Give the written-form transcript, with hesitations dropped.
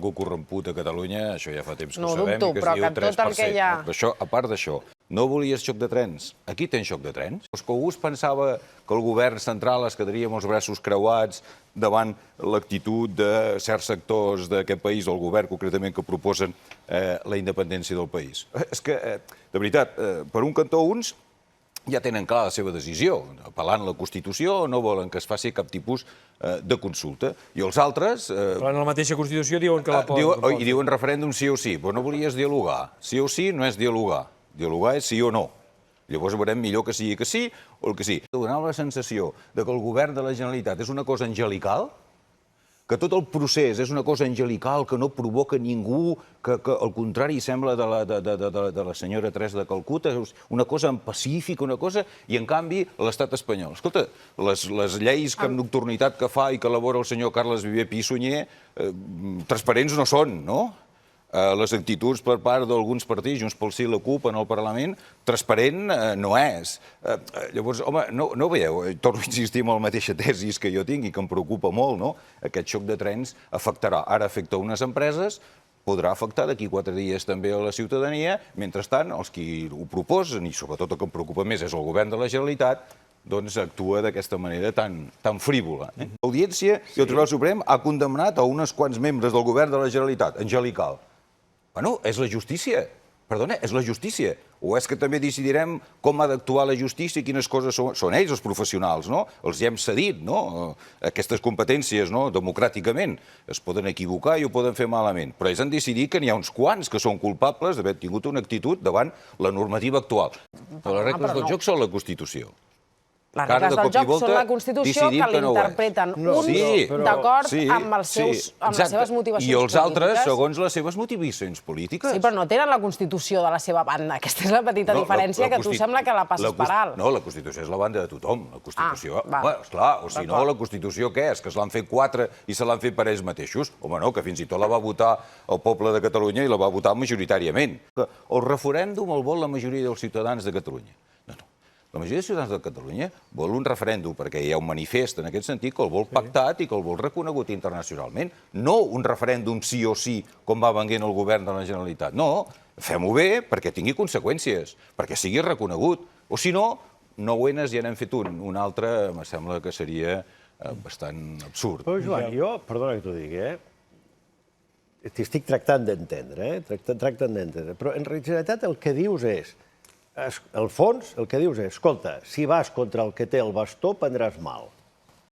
algú corromput a Catalunya, això ja fa temps que ho No ho sabem. dubto, però que tot el que hi ha... Això, a part d'això, no volies xoc de trens? Aquí tens xoc de trens? És que algú es pensava que el govern central es quedaria amb els braços creuats davant l'actitud de certs sectors d'aquest país, o el govern concretament, que proposen la independència del país. És que, de veritat, per un cantó uns ja tenen clar la seva decisió, apel·lant a la Constitució, no volen que es faci cap tipus de consulta. I els altres... Però en la mateixa Constitució diuen que la poden... I diuen referèndum sí o sí, però no volies dialogar. Sí o sí no és dialogar. Dialogar és sí o no. Llavors veurem millor que sigui que sí o el que sí. Donava la sensació que el govern de la Generalitat és una cosa angelical, que tot el procés és una cosa angelical, que no provoca ningú, que al contrari sembla de la senyora Teresa de Calcuta, una cosa pacífica, una cosa, i en canvi l'estat espanyol. Escolta, les lleis amb nocturnitat que fa i que elabora el senyor Carles Viver Pi i Sunyer, transparents no són, no? Les actituds per part d'alguns partits, Junts pel Sí i la CUP en el Parlament, transparent no és. Llavors, home, no veieu? Torno a insistir en la mateixa tesi que jo tinc i que em preocupa molt, no? Aquest xoc de trens afectarà. Ara afecta unes empreses, podrà afectar d'aquí 4 dies també a la ciutadania. Mentrestant, els qui ho proposen, i sobretot el que em preocupa més és el govern de la Generalitat, doncs actua d'aquesta manera tan frívola. L'Audiència i el Tribunal Suprem ha condemnat a uns quants membres del govern de la Generalitat, angelical. Bueno, és la justícia. Perdona, és la justícia. O és que també decidirem com ha d'actuar la justícia i quines coses són ells, els professionals, no? Els hi hem cedit, no? Aquestes competències, no? Democràticament. Es poden equivocar i ho poden fer malament. Però ells han decidit que n'hi ha uns quants que són culpables d'haver tingut una actitud davant la normativa actual. Però les regles del joc són la Constitució. Les regles del joc són la Constitució que l'interpreten uns d'acord amb les seves motivacions polítiques. I els altres, segons les seves motivacions polítiques. Sí, però no tenen la Constitució de la seva banda. Aquesta és la petita diferència, que tu sembla que la passes per alt. No, la Constitució és la banda de tothom. La Constitució... Esclar, o si no, la Constitució què és? Que se l'han fet 4 i se l'han fet per ells mateixos? Home, no, que fins i tot la va votar el poble de Catalunya i la va votar majoritàriament. El referèndum el vol la majoria dels ciutadans de Catalunya. No, no. La majoria de ciutadans de Catalunya vol un referèndum, perquè hi ha un manifest en aquest sentit que el vol pactat i que el vol reconegut internacionalment. No un referèndum sí o sí, com va venguent el govern de la Generalitat. No, fem-ho bé perquè tingui conseqüències, perquè sigui reconegut. O si no, 9 Ns ja n'hem fet un altre, em sembla que seria bastant absurd. Però, Joan, jo, perdona que t'ho digui, t'estic tractant d'entendre, però en realitat el que dius és, al fons, el que dius és, escolta, si vas contra el que té el bastó, prendràs mal.